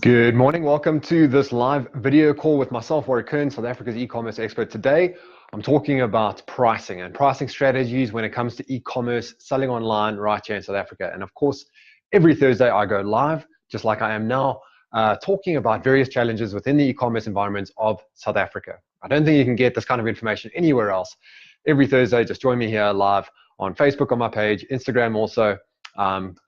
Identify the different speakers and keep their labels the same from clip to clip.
Speaker 1: Good morning. Welcome to this live video call with myself, Warrick, South Africa's e-commerce expert. Today, I'm talking about pricing and pricing strategies when it comes to e-commerce, selling online right here in South Africa. And of course, every Thursday I go live, just like I am now, talking about various challenges within the e-commerce environment of South Africa. I don't think you can get this kind of information anywhere else. Every Thursday, just join me here live on Facebook on my page, Instagram also.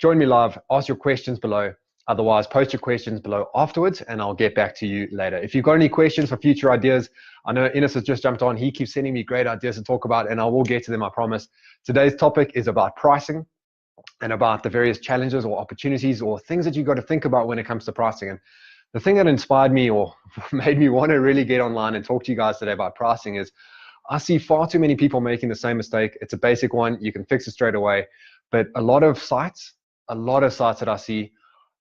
Speaker 1: Join me live, ask your questions below. Otherwise, post your questions below afterwards, and I'll get back to you later. If you've got any questions for future ideas, I know Ines has just jumped on. He keeps sending me great ideas to talk about, and I will get to them, I promise. Today's topic is about pricing and about the various challenges or opportunities or things that you've got to think about when it comes to pricing. And the thing that inspired me or made me want to really get online and talk to you guys today about pricing is I see far too many people making the same mistake. It's a basic one. You can fix it straight away. But a lot of sites that I see,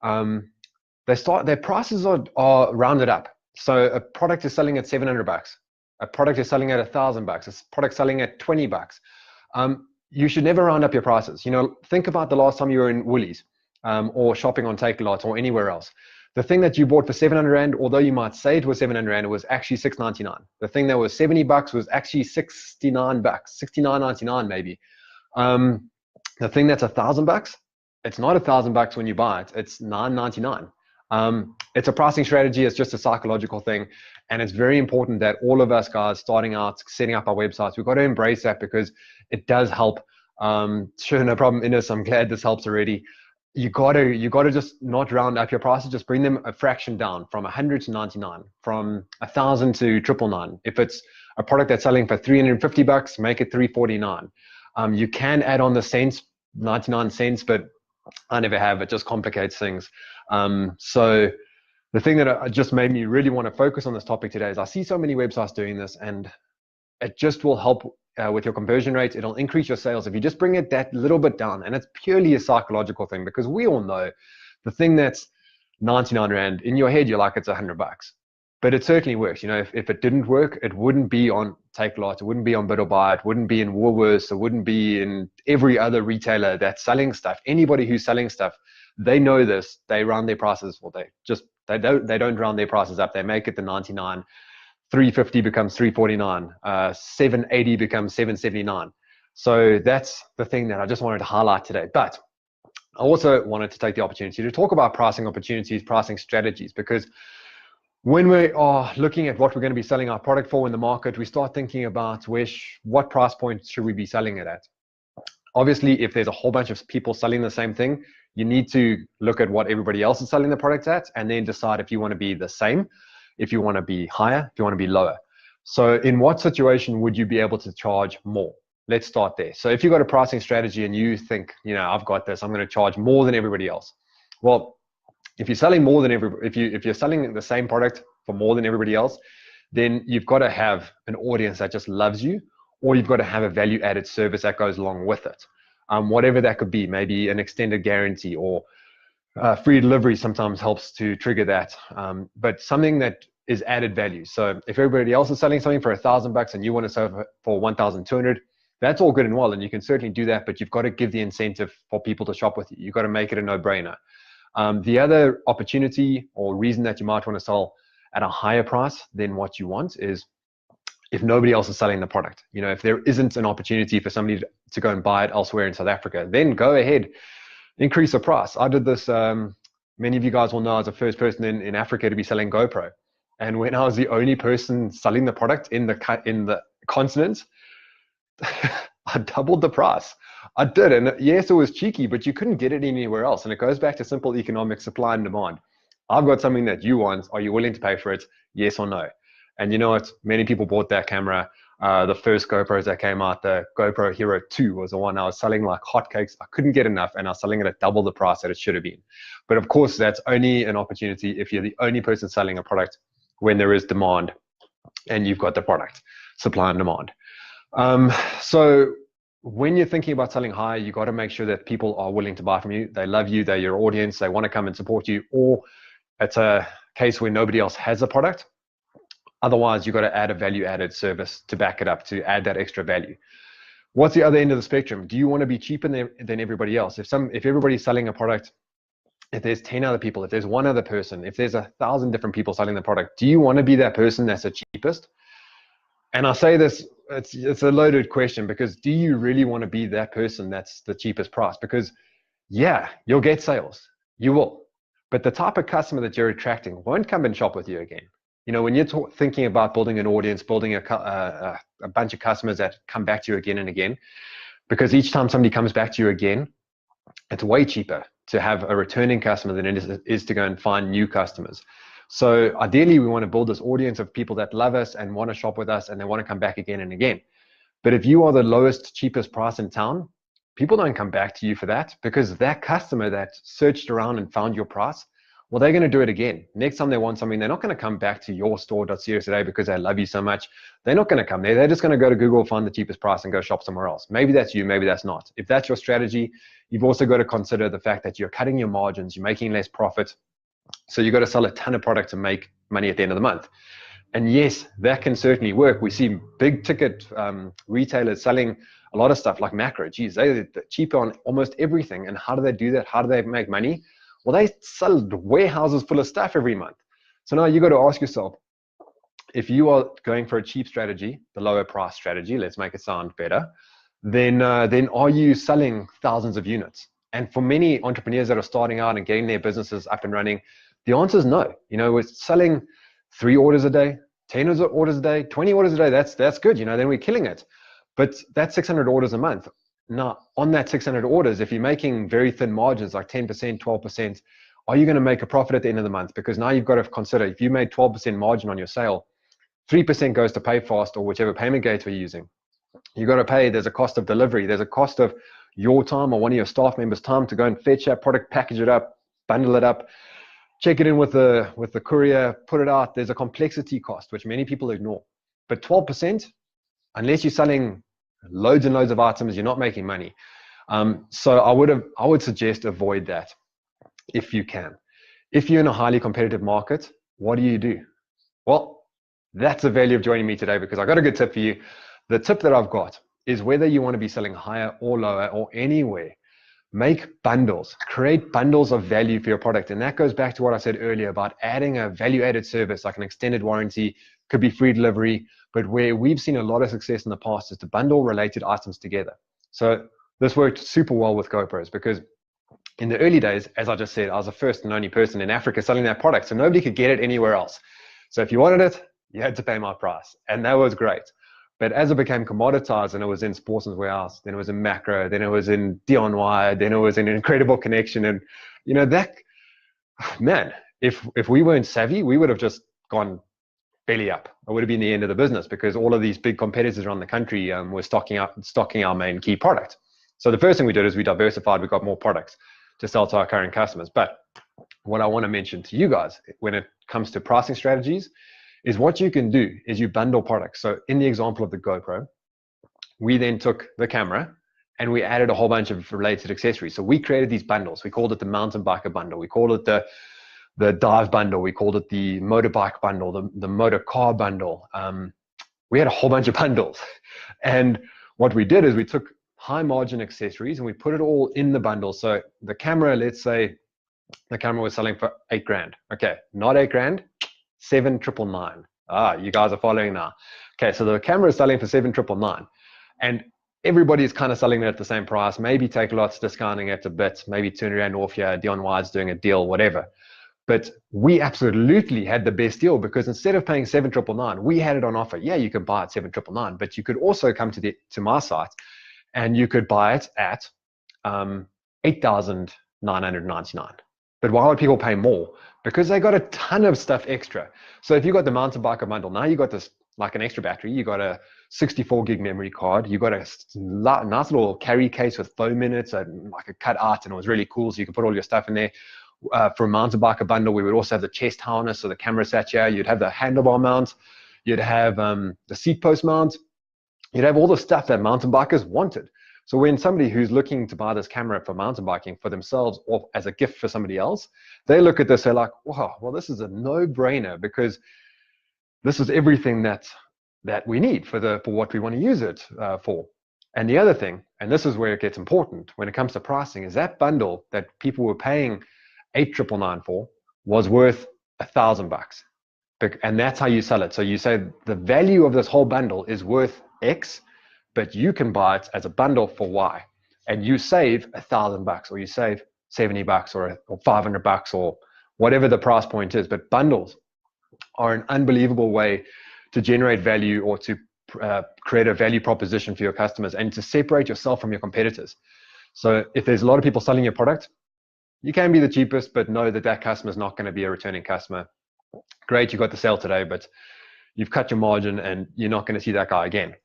Speaker 1: their prices are rounded up. So a product is selling at $700, a product is selling at $1,000, a product selling at $20. You should never round up your prices. Think about the last time you were in Woolies or shopping on Takealot or anywhere else. The thing that you bought for 700 Rand, although you might say it was 700 Rand, it was actually 699. The thing that was $70 was actually $69, $69.99 maybe. The thing that's $1,000, it's not $1,000 when you buy it, it's $999. It's a pricing strategy, it's just a psychological thing. And it's very important that all of us guys starting out, setting up our websites, we've got to embrace that because it does help. Sure, no problem, Ines, I'm glad this helps already. You gotta just not round up your prices, just bring them a fraction down from 100 to 99, from 1,000 to 999. If it's a product that's selling for $350, make it $349. You can add on the cents, 99 cents, but I never have. It just complicates things. So the thing that just made me really want to focus on this topic today is I see so many websites doing this, and it just will help with your conversion rates. It'll increase your sales if you just bring it that little bit down. And it's purely a psychological thing because we all know the thing that's 99 Rand, in your head, you're like, it's $100. But it certainly works. If it didn't work, it wouldn't be on Takealot, it wouldn't be on Bid or Buy, it wouldn't be in Woolworths, it wouldn't be in every other retailer that's selling stuff. Anybody who's selling stuff, they know this. They round their prices, or they don't round their prices up. They make it the 99. 350 becomes 349. 780 becomes 779. So that's the thing that I just wanted to highlight today. But I also wanted to take the opportunity to talk about pricing opportunities, pricing strategies, because when we are looking at what we're going to be selling our product for in the market, we start thinking about what price point should we be selling it at. Obviously, if there's a whole bunch of people selling the same thing, you need to look at what everybody else is selling the product at and then decide if you want to be the same, if you want to be higher, if you want to be lower. So in what situation would you be able to charge more? Let's start there. So if you've got a pricing strategy and you think, I've got this, I'm going to charge more than everybody else. Well, if you're selling more than if you're selling the same product for more than everybody else, then you've got to have an audience that just loves you, or you've got to have a value-added service that goes along with it. Whatever that could be, maybe an extended guarantee or free delivery sometimes helps to trigger that. But something that is added value. So if everybody else is selling something for $1,000 and you want to sell it for 1,200, that's all good and well, and you can certainly do that. But you've got to give the incentive for people to shop with you. You've got to make it a no-brainer. The other opportunity or reason that you might want to sell at a higher price than what you want is if nobody else is selling the product. If there isn't an opportunity for somebody to go and buy it elsewhere in South Africa, then go ahead, increase the price. I did this, many of you guys will know, as the first person in Africa to be selling GoPro. And when I was the only person selling the product in the continent, I doubled the price. I did, and yes, it was cheeky, but you couldn't get it anywhere else. And it goes back to simple economic supply and demand. I've got something that you want. Are you willing to pay for it? Yes or no? And you know what? Many people bought that camera. The first GoPros that came out, the GoPro Hero 2 was the one I was selling like hotcakes. I couldn't get enough, and I was selling it at double the price that it should have been. But of course, that's only an opportunity if you're the only person selling a product when there is demand and you've got the product, supply and demand. So when you're thinking about selling high, you got to make sure that people are willing to buy from you. They love you, they're your audience, they want to come and support you, or it's a case where nobody else has a product. Otherwise, you've got to add a value-added service to back it up, to add that extra value. What's the other end of the spectrum? Do you want to be cheaper than everybody else? If everybody's selling a product if there's 10 other people, if there's one other person, if there's 1,000 different people selling the product, do you want to be that person that's the cheapest? And I say this, it's a loaded question, because do you really want to be that person that's the cheapest price? Because yeah, you'll get sales, you will, but the type of customer that you're attracting won't come and shop with you again. You know, when you're thinking about building an audience, building a bunch of customers that come back to you again and again, because each time somebody comes back to you again, it's way cheaper to have a returning customer than it is to go and find new customers. So ideally, we want to build this audience of people that love us and want to shop with us and they want to come back again and again. But if you are the lowest, cheapest price in town, people don't come back to you for that, because that customer that searched around and found your price, well, they're going to do it again. Next time they want something, they're not going to come back to your store.co.za because they love you so much. They're not going to come there. They're just going to go to Google, find the cheapest price and go shop somewhere else. Maybe that's you, maybe that's not. If that's your strategy, you've also got to consider the fact that you're cutting your margins, you're making less profit. So you've got to sell a ton of product to make money at the end of the month. And yes, that can certainly work. We see big ticket retailers selling a lot of stuff like macro. Geez, they're cheaper on almost everything. And how do they do that? How do they make money? Well, they sell warehouses full of stuff every month. So now you got to ask yourself, if you are going for a cheap strategy, the lower price strategy, let's make it sound better, then are you selling thousands of units? And for many entrepreneurs that are starting out and getting their businesses up and running, the answer is no. You know, we're selling 3 orders a day, 10 orders a day, 20 orders a day. That's good. You know, then we're killing it. But that's 600 orders a month. Now, on that 600 orders, if you're making very thin margins, like 10%, 12%, are you going to make a profit at the end of the month? Because now you've got to consider, if you made 12% margin on your sale, 3% goes to PayFast or whichever payment gateway you're using. You got to pay, there's a cost of delivery, there's a cost of your time or one of your staff members' time to go and fetch that product, package it up, bundle it up, check it in with the courier, put it out. There's a complexity cost, which many people ignore. But 12%, unless you're selling loads and loads of items, you're not making money. So I would suggest avoid that if you can. If you're in a highly competitive market, what do? Well, that's the value of joining me today, because I got a good tip for you. The tip that I've got is, whether you want to be selling higher or lower or anywhere, make bundles, create bundles of value for your product. And that goes back to what I said earlier about adding a value-added service like an extended warranty, could be free delivery, but where we've seen a lot of success in the past is to bundle related items together. So this worked super well with GoPros, because in the early days, as I just said, I was the first and only person in Africa selling that product, so nobody could get it anywhere else. So if you wanted it, you had to pay my price, and that was great. But as it became commoditized, and it was in Sportsman's Warehouse, then it was in Macro, then it was in DIY, then it was in Incredible Connection, and you know that, man, if we weren't savvy, we would have just gone belly up. It would have been the end of the business, because all of these big competitors around the country were stocking our main key product. So the first thing we did is we diversified. We got more products to sell to our current customers. But what I want to mention to you guys when it comes to pricing strategies is, what you can do is you bundle products. So in the example of the GoPro, we then took the camera and we added a whole bunch of related accessories. So we created these bundles. We called it the mountain biker bundle. We called it the dive bundle. We called it the motorbike bundle, the motor car bundle. We had a whole bunch of bundles. And what we did is we took high margin accessories and we put it all in the bundle. So the camera, let's say the camera was selling for $8,000. Okay, not $8,000, 7,999. You guys are following now. Okay, so the camera is selling for 7,999, and everybody's kind of selling it at the same price. Maybe Take a Lot's discounting it a bit, maybe 200 Rand off here, DIY's doing a deal, whatever. But we absolutely had the best deal, because instead of paying 7,999, we had it on offer. Yeah, you can buy it 7,999, but you could also come to my site and you could buy it at 8,999. But why would people pay more? Because they got a ton of stuff extra. So if you got the mountain biker bundle, now you got this, like an extra battery, you got a 64 gig memory card, you got a nice little carry case with foam in it, so like a cut out, and it was really cool, so you could put all your stuff in there. For a mountain biker bundle, we would also have the chest harness, so the camera sat here, you'd have the handlebar mount, you'd have the seat post mount, you'd have all the stuff that mountain bikers wanted. So when somebody who's looking to buy this camera for mountain biking for themselves or as a gift for somebody else, they look at this, they're like, wow, well, this is a no-brainer, because this is everything that we need for what we want to use it for. And the other thing, and this is where it gets important when it comes to pricing, is that bundle that people were paying 8,999 for was worth $1,000. And that's how you sell it. So you say the value of this whole bundle is worth X, but you can buy it as a bundle for Y, and you save $1,000, or you save $70, or $500, or whatever the price point is. But bundles are an unbelievable way to generate value, or to create a value proposition for your customers, and to separate yourself from your competitors. So if there's a lot of people selling your product, you can be the cheapest, but know that that customer is not going to be a returning customer. Great, you got the sale today, but you've cut your margin and you're not going to see that guy again.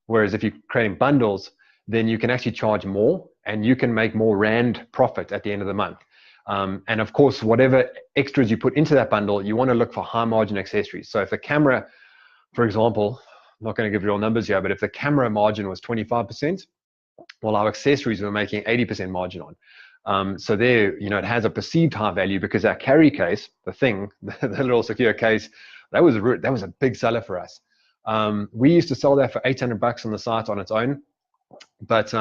Speaker 1: Whereas if you're creating bundles, then you can actually charge more, and you can make more rand profit at the end of the month. And of course, whatever extras you put into that bundle, you want to look for high margin accessories. So if the camera, for example, I'm not going to give real numbers here, but if the camera margin was 25%, well, our accessories we're making 80% margin on. So there, it has a perceived high value, because our carry case, the little secure case, that was a big seller for us. We used to sell that for $800 on the site on its own, but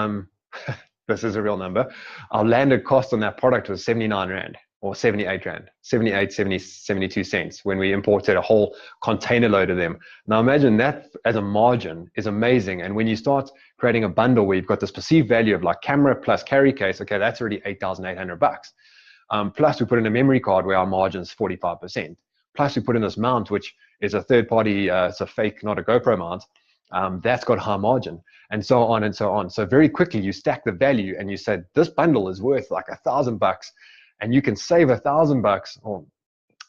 Speaker 1: this is a real number. Our landed cost on that product was 79 Rand, or 78 Rand, 78, 70, 72 cents when we imported a whole container load of them. Now imagine that as a margin is amazing. And when you start creating a bundle where you've got this perceived value of like camera plus carry case, okay, that's already $8,800. Plus we put in a memory card where our margin's 45%. Plus we put in this mount, which is a third party, it's a fake, not a GoPro mount. That's got high margin, and so on and so on. So very quickly you stack the value, and you said this bundle is worth like $1,000, and you can save $1,000, or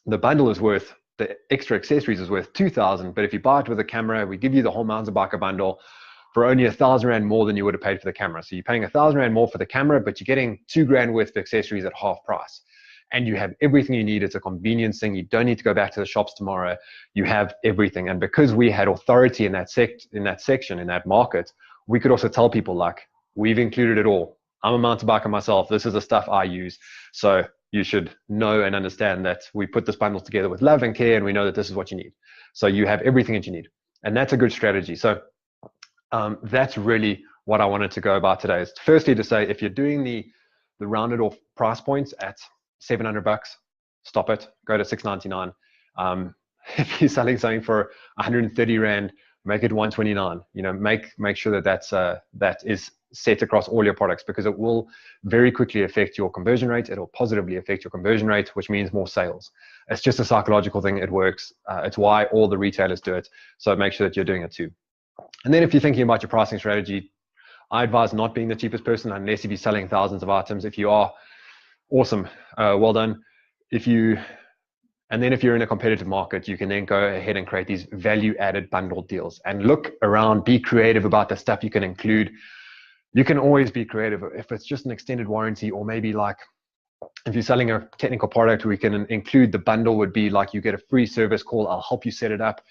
Speaker 1: the bundle is worth, the extra accessories is worth 2,000. But if you buy it with a camera, we give you the whole mountain biker bundle for only 1,000 Rand more than you would have paid for the camera. So you're paying 1,000 Rand more for the camera, but you're getting 2 grand worth of accessories at half price. And you have everything you need. It's a convenience thing. You don't need to go back to the shops tomorrow. You have everything. And because we had authority in that section, in that market, we could also tell people, like, we've included it all. I'm a mountain biker myself. This is the stuff I use. So you should know and understand that we put this bundle together with love and care, and we know that this is what you need. So you have everything that you need. And that's a good strategy. So that's really what I wanted to go about today, is firstly to say, if you're doing the rounded off price points at $700, stop it, go to $699. If you're selling something for 130 Rand, make it 129. Make sure that is set across all your products, because it will very quickly affect your conversion rate. It'll positively affect your conversion rate, which means more sales. It's just a psychological thing. It works. It's why all the retailers do it. So make sure that you're doing it too. And then if you're thinking about your pricing strategy, I advise not being the cheapest person unless if you're selling thousands of items. If you are, awesome, well done. And then if you're in a competitive market, you can then go ahead and create these value-added bundle deals and look around, be creative about the stuff you can include. You can always be creative. If it's just an extended warranty, or maybe like if you're selling a technical product, we can include the bundle would be like you get a free service call. I'll help you set it up.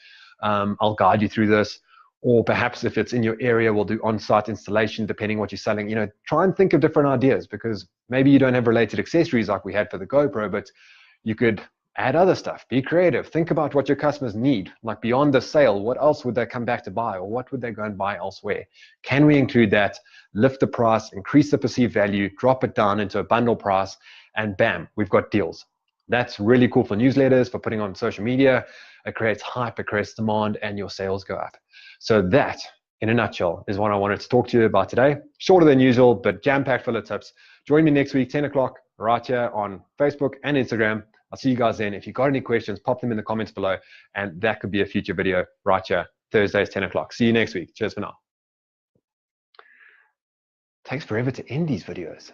Speaker 1: I'll guide you through this. Or perhaps if it's in your area, we'll do on-site installation, depending what you're selling. Try and think of different ideas, because maybe you don't have related accessories like we had for the GoPro, but you could add other stuff. Be creative. Think about what your customers need. Like beyond the sale, what else would they come back to buy, or what would they go and buy elsewhere? Can we include that, lift the price, increase the perceived value, drop it down into a bundle price, and bam, we've got deals. That's really cool for newsletters, for putting on social media. It creates hype, it creates demand, and your sales go up. So that, in a nutshell, is what I wanted to talk to you about today. Shorter than usual, but jam-packed full of tips. Join me next week, 10 o'clock, right here on Facebook and Instagram. I'll see you guys then. If you've got any questions, pop them in the comments below, and that could be a future video right here, Thursdays, 10 o'clock. See you next week. Cheers for now. Takes forever to end these videos.